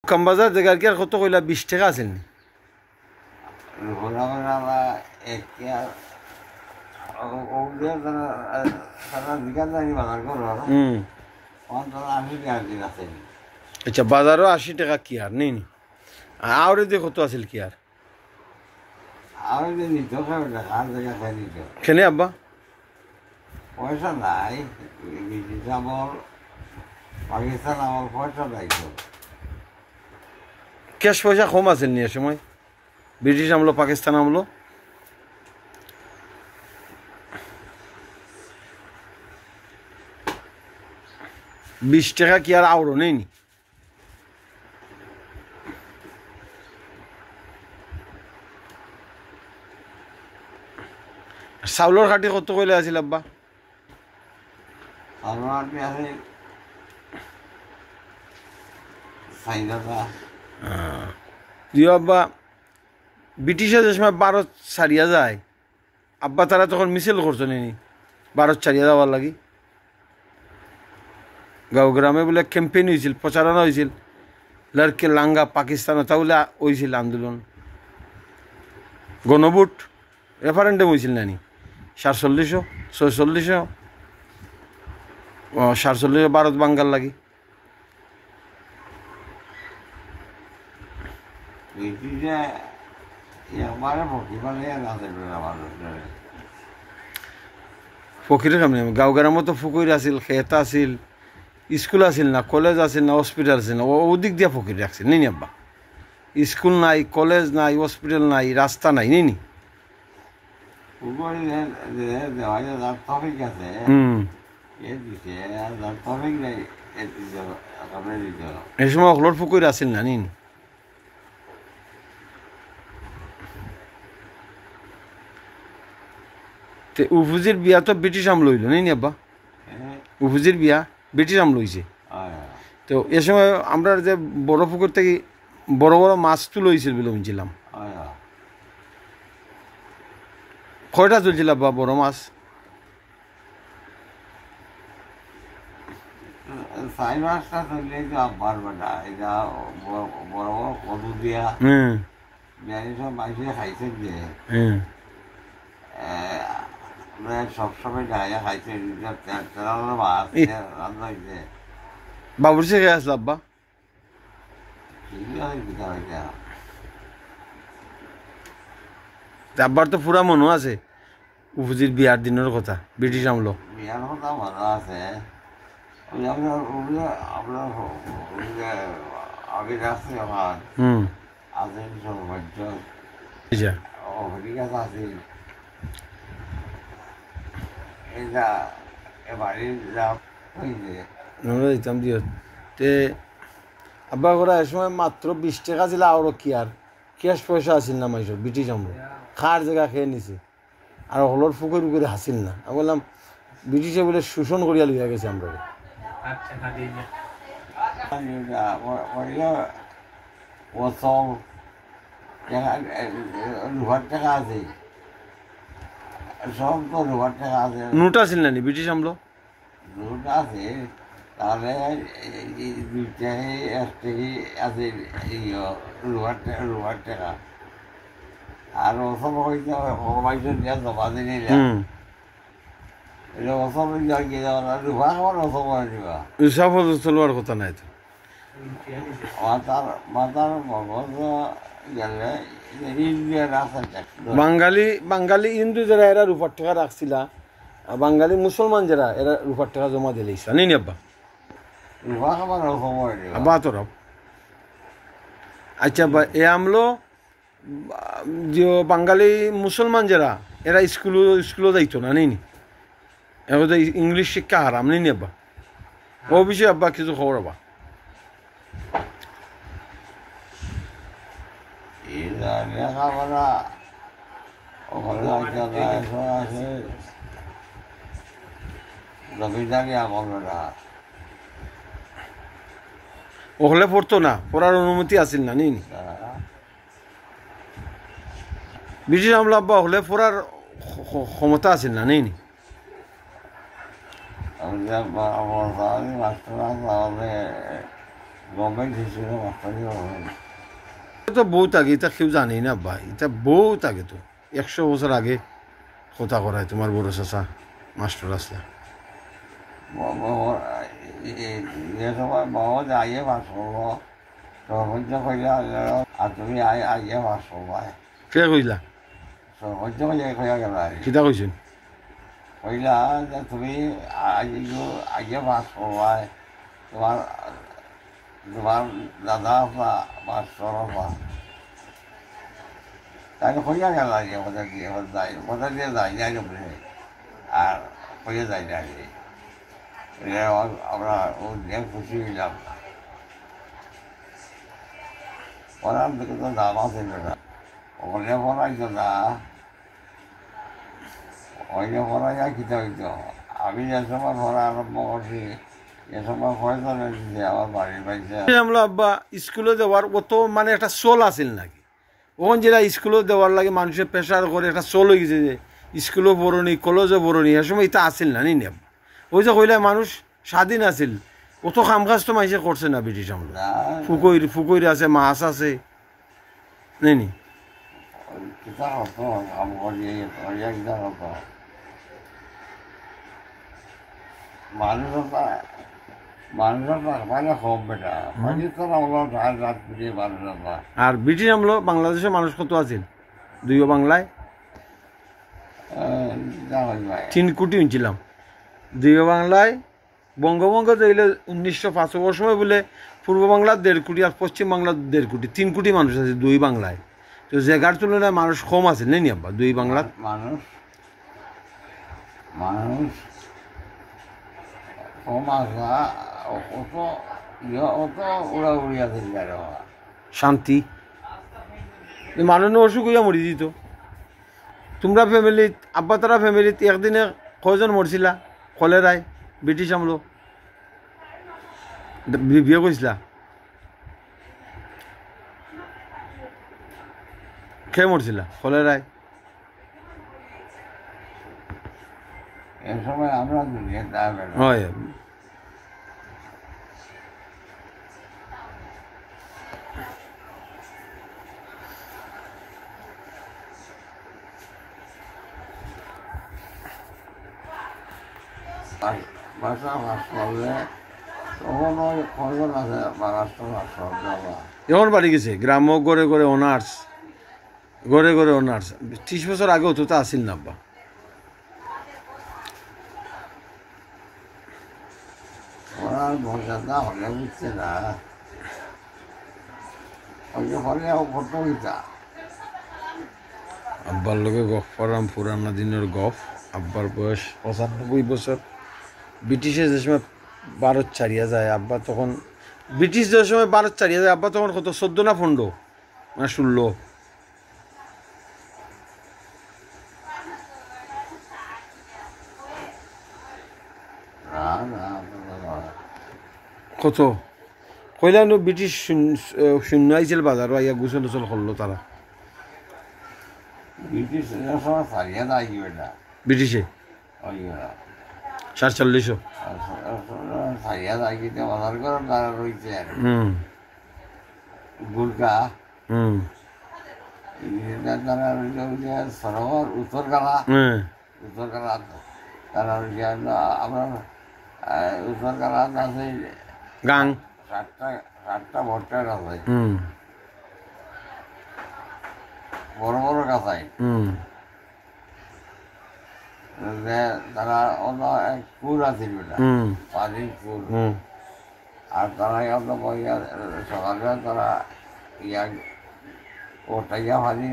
কামবাজার জায়গার কি আর কত কইলা 20 টাকা আছিল নি? আচ্ছা বাজারও 80 টাকা কি আর নেই নি? আউরে দিয়ে কত আছিল কি আর? কেনে আব্বা? পয়সা নাই, পাকিস্তান আমার পয়সা নাই। ক্যাশ পয়সা কম আছিল নি এ সময়? ব্রিটিশ আমলো পাকিস্তান আমলো? 20 টাকা কি আর আউরো নেই নি? চাউলের খাটি কত কইলে আছিল আব্বা? দিও আব্বা, ব্রিটিশে যে সময় ভারত ছাড়িয়া যায়, আব্বা তারা তখন মিছিল করছো নি ভারত ছাড়িয়া যাওয়ার লাগি? গাঁও গ্রামে বলে ক্যাম্পেইন হয়েছিল, প্রচারণা হয়েছিল, লড়কে লাঙ্গা পাকিস্তান তা বলে হয়েছিল আন্দোলন, গণভোট রেফারেন্ডাম হয়েছিল নানি 47 46 47 ভারত বাঙ্গাল লাগি। ফকির কেমনি গাঁও গ্রামে তো ফকির আছিল, খেত আছিল, স্কুল আছিল না, কলেজ আছিল না, হসপিটাল আছিল না, ওদিক দিয়া ফকির রাখছিল নি আব্বা? স্কুল নাই, কলেজ নাই, হসপিটাল নাই, রাস্তা নাই নি? এই সময় অকলর ফকির আছিল না নি? উফুজির বিয়া তো ব্রিটিশ আমল হইল নি আব্বা? উফুজির বিয়া ব্রিটিশ আমল হইছে। তো এ সময় আমরা যে বড় পুকুর থেকে বড় বড় মাছ তুলে হয়েছিল বলে শুনছিলাম। কয়টা তুলছিল আব্বা বড় মাছ? সবসময় খাইছে বাবুর সে খেয়ে আসলো আব্বা? আব্বার তো পুরা মনে আছে উফুজির বিয়ার দিনের কথা, ব্রিটিশ আমলো বিয়ার কথা মনে আছে। আগে যাচ্ছে আছেন সৌভাগ্য হরিকাজ আছে, দিতাম দিও তে আব্বা করা এ সময় মাত্র 20 টাকা ছিল, আরো কি আর ক্যাশ পয়সা আসিল না মাইসর ব্রিটিশ আমলো খার জায়গা খেয়ে নিছে, আর হলর ফুকের উপরে হাসিল না। আমি বললাম ব্রিটিশে বলে শোষণ করিয়া লইয়া গেছে আমরা। টাকা আছে, সব তো রুহার টাকা আছে। নোট আসিল না ব্রিটিশ আমলো? নোট আছে, তাহলে দুইটাই একটাই আছে রুহার টাকা। আর ওসব হয়তো হবাইজন যা জমা দিলে এটা ওসব গিয়ে যাওয়া না, রুহা আমার ওসব দিবা সব চলবার কথা নাই তো। মাতার মগজ গেলে বাঙালি হিন্দু যারা এরা রুপার টাকা রাখছিলা, বাঙালি মুসলমান যারা এরা রুপার টাকা জমা দিলে ইচ্ছা নেই আব্বা? রুহা খাবার আব্বা তো রব আচ্ছা আব্বা এ আমলো যে বাঙালি মুসলমান যারা এরা স্কুলও যাইতো না নেই? এখন ইংলিশ শিক্ষা হারাম নেই আব্বা? ও বিষয়ে আব্বা কিছু খবর আব্বা? লেখাপড়া আছে জমিদারি আমলরা ওখানে পড়তো না, পড়ার অনুমতি আসিল না নি? ব্রিটিশ আমলা আব্বা হলে পড়ার ক্ষমতা আসিল না নি? গভর্নমেন্ট হিসেবে মাস্টারি হবে। তো বহুত আগে, এটা কেউ জানি না ভাই, এটা বহুত আগে, তো 100 বছর আগে কথা করায় তোমার বড় চাচা মাস্টার আসলে। যে সময় বাবা যে আইয়ে পাস করবো সর্বোচ্চ কইলা আর তুমি আইয়ে পাস করবাই কে কইলা? সর্বোচ্চ কইয়া কইয়া গেল আর কিতা কইছেন? কইলা যে তুমি আইয়ে পাস করবাই, তোমার তোমার দাদা বা মাস্টার বা তাই কইয়া গেল আর কথা দিয়ে যাই, কথা দিয়ে যাই যাই আর কইয়া যাই না আমরা অনেক খুশি হইলাম। পড়ার দিকে তো দাম আছে না, ওখানে পড়াইতো না, ওইনে পড়াইয়া কিতা হইতো। আমি যে সময় পড়া আরম্ভ করছি এ সময় হয়তো দিচ্ছে আমার বাড়ির পাইছে। আমরা আব্বা স্কুলে দেওয়ার অত মানে একটা চল আছিল নাকি? ওখান যেটা স্কুলে দেওয়ার লাগে মানুষের প্রেশার করে একটা চল হয়ে গেছে যে স্কুলও পড়নি কলেজও পড়নি, এ সময় এটা আসিল না নি? ওই যে কইলে মানুষ স্বাধীন আছিল, অত কাম কাজ তো মানুষে করছে না ব্রিটিশ আমলে। ফুকইর আছে, মাছ আছে নি? কিতা হতো কাম করিয়ে কিতা হতো মানুষের মানে কম বেটা মানুষ তো আমরা রাত পুড়িয়ে মানুষের। আর ব্রিটিশ আমলো বাংলাদেশের মানুষ কত আছিল? দুইও বাংলায় 3 কোটি হয়েছিলাম। দুইও বাংলায় বঙ্গভঙ্গ দিলে 1905 সময় বলে পূর্ব বাংলার 1.5 কোটি আর পশ্চিম বাংলার 1.5 কোটি, 3 কোটি মানুষ আছে দুই বাংলায়। তো জায়গার তুলনায় মানুষ কম আছে নেই আব্বা দুই বাংলার? মানুষ কম আসা অত উড়াউড়ি আছে শান্তি, মানুষ অসুখ হইয়া মরি দিত। তোমরা ফ্যামিলিত আব্বা তারা ফ্যামিলিত একদিনে কয়জন মরছিলা কলেরায় ব্রিটিশ আমলো? বিয়ে করছিলা? খেয়ে মরছিলা কলেরায়? এ সময় আমরা হয় ভাষা ভাষ করলে তখন ওই খবর আছে মহারাষ্ট্র ভাষা এখন বাড়ি গেছে গ্রামও গড়ে গড়ে অনার্স, গড়ে গড়ে অনার্স। 30 বছর আগে অত আসিল না আব্বা। ওনার মর্যাদা হলে বুঝছে না, ওই হলে ফটো হইতা। আব্বার লোকে গফ পড়াম পুরানা দিনের গফ। আব্বার বয়স 95 বছর। ব্রিটিশে যে সময় ভারত ছাড়িয়া যায় আব্বা, তখন ব্রিটিশ যে সময় ভারত ছাড়িয়া যায় আব্বা তখন কত 14 না 15 মানে 16? কত কইলা ব্রিটিশ শূন্য আইছিল বাজারও আইয়া গুছল টুছল করলো তারা। ব্রিটিশ সময় ছাড়িয়ে না না ব্রিটিশে 47 ছাড়িয়া যাইতে বাজার করার দ্বারা রয়েছে গুলকা দ্বারা রয়েছে সরোবর উত্তরকালা। উত্তরকালা তারা রয়েছে আমরা উত্তরকালা আছে গাং 7টা ভোটার আছে বড় বড় কাছাই। তারা অন্য এক কুর আছে পানির কুর, আর তারা সকালে তারা ওটাইয়া ভাজি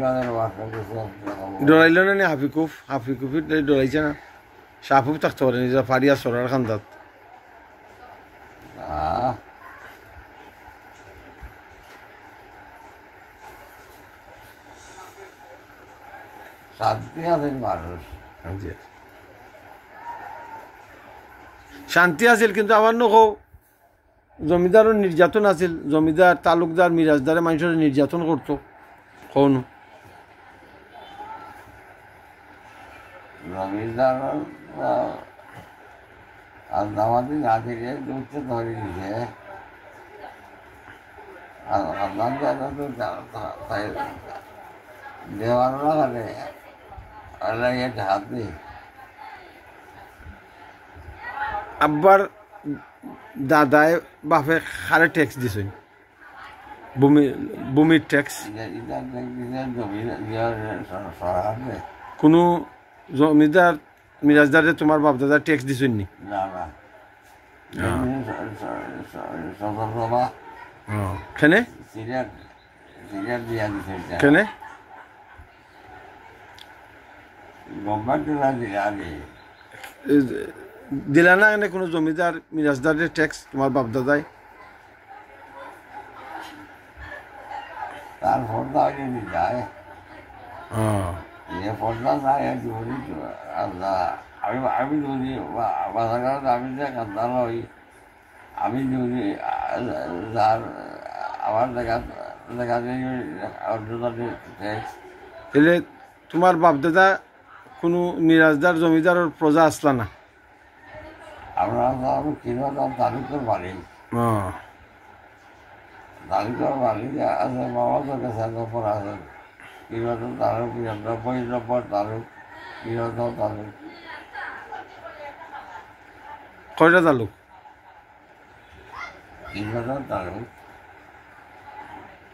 ডরাইল না হাফিকুফ? হাফিকুফি ডরাইছে না? সাফুফ থাকতে পারে নিজের ফারিয়া সরার খান্দাত। শান্তি আছে মানুষ, শান্তি আছিল, কিন্তু আবার নকৌ জমিদারও নির্যাতন আছিল। জমিদার তালুকদার মিরাজদারে মানুষের নির্যাতন করতো কৌন? জমিদার আর দামাদি না থেকে দুধতে ধরে দিছে খানদান তাই দেওয়ার লাগানে এটা হাত দিই আব্বার দাদায় বাপে খারে ট্যাক্স দিছেন ভূমির ট্যাক্স কোনো জমিদার মিরাজদারে তোমার বাপ দাদা ট্যাক্স দিছেন নি? না সদরসভা কেনে সিরিয়ার দিয়া দিছে কেনে গভর্নমেন্ট দিলা না এনে কোনো জমিদার মিরাজদারের ট্যাক্স তোমার বাপ দাদাই? তার ফর্দা হয়ে যায় ফর্দা নাই আমি যদি বাজারঘাট আমি যে কান্দাল হই আমি যদি আমার দেখা এলে তোমার বাপ দাদা কোনো মিরাজদার জমিদারের প্রজা আসলা না? আমরা তো কিরকম তালুকের বাড়ি তালুকের বাড়ি আছে বাবা তো গেছে নম্বর আছে কিরকম তালুক ৯৯ নম্বর তালুক কিরকম তালুক কয়টা তালুক? কিরকম তালুক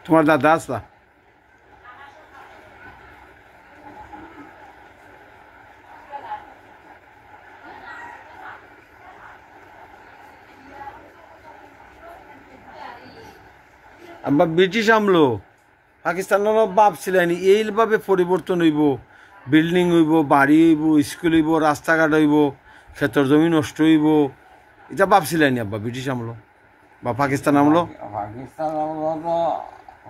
তোমার দাদা আসলা? আব্বা ব্রিটিশ আমলো পাকিস্তানের বাপ ছিলেন এইভাবে পরিবর্তন হইব, বিল্ডিং হইব, বাড়ি হইব, স্কুল হইব, রাস্তাঘাট হইব, ক্ষেতর জমি নষ্ট হইব, এটা বাপ ছিলেন আব্বা ব্রিটিশ আমলো বা পাকিস্তান আমলো? পাকিস্তান আমলো তো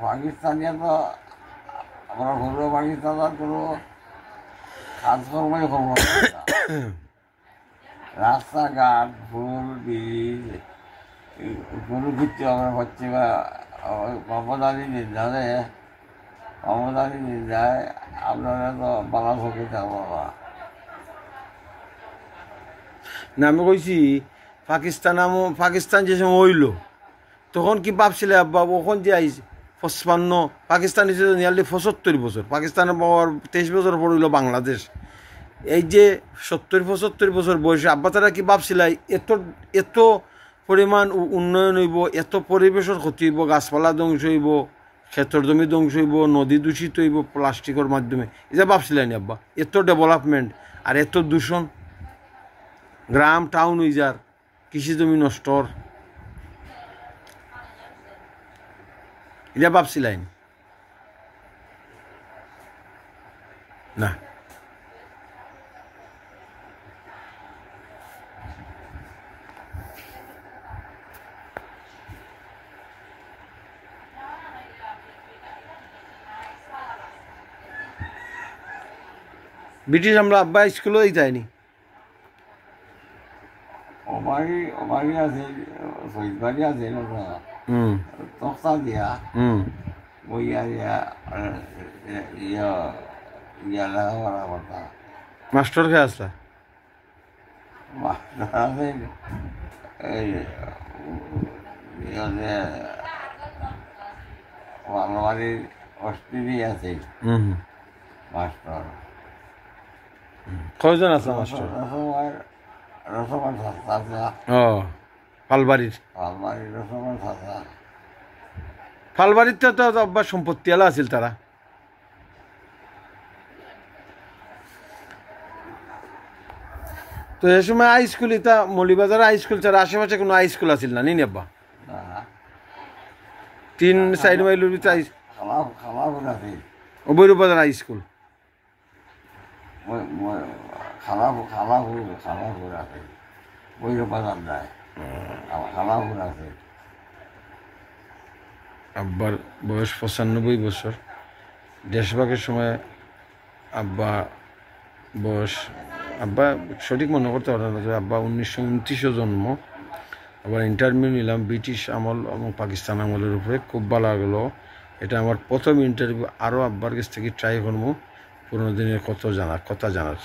পাকিস্তানিয়া তো আমরা পূর্ব পাকিস্তানের কোনো কাজকর্মই করবো রাস্তাঘাট ফুল ব্রিজ কোনো কিছু আমরা হচ্ছে বা মোহাম্মদ আলী নিন্দায় আপনারা তো বালা ভোগে যাবো না আমি কইছি পাকিস্তান যে সময় হইল তখন কি ভাবছিলে আব্বা ওখান যে আইছে ৫৫ পাকিস্তান হিসেবে নিয়ারলি ৭৫ বছর, পাকিস্তানের ২৩ বছর পর হইল বাংলাদেশ। এই যে ৭০-৭৫ বছর বয়সে আব্বা তারা কি ভাবছিলে এত পরিমাণ উন্নয়ন হইব, এত পরিবেশের ক্ষতি হইব, গাছপালা ধ্বংস হইব, ক্ষেতর জমি ধ্বংস হইব, নদী দূষিত হইব প্লাস্টিকের মাধ্যমে, এটা ভাবছিলেন আব্বা? এত ডেভেলপমেন্ট আর এত দূষণ, গ্রাম টাউন হয়ে যার, কৃষি জমি নষ্টর, এটা ভাবছিলেন না? ব্রিটিশ আমরা আব্বা স্কুলেই যায়নি? ওমারি আছে শহীদবাড়ি আছে তক্তা দিয়া বইয়া ইয়া লেখাপড়া করতা মাস্টার খেয়ে আসলা? মাস্টার আছে এই বাংলাবাড়ির অস্ট্রেলি আছে মাস্টার। কয়জন আসলা মাস্টার? রসমান সাজা পালবাড়ির রসমান সাজা পালবাড়িতে তো আব্বা সম্পত্তি আলা আছিল তারা। তো এ সময় হাই স্কুল এটা মৌলিবাজার হাই স্কুল ছাড়া আশেপাশে কোনো হাই স্কুল আছিল না নি আব্বা? ৩-৪ মাইলের ভিতরে বৈরবাজার হাই স্কুল আব্বার বয়স ৯৫ বছর। দেশভাগের সময় আব্বা বয়স, আব্বা সঠিক মনে করতে পারে না, আব্বা ১৯২৯ জন্ম। আবার ইন্টারভিউ নিলাম ব্রিটিশ আমল এবং পাকিস্তান আমলের উপরে, খুব ভালো লাগলো। এটা আমার প্রথম ইন্টারভিউ। আরও আব্বার কাছ থেকে ট্রাই করবো পুরোনো দিনের কথা জানার।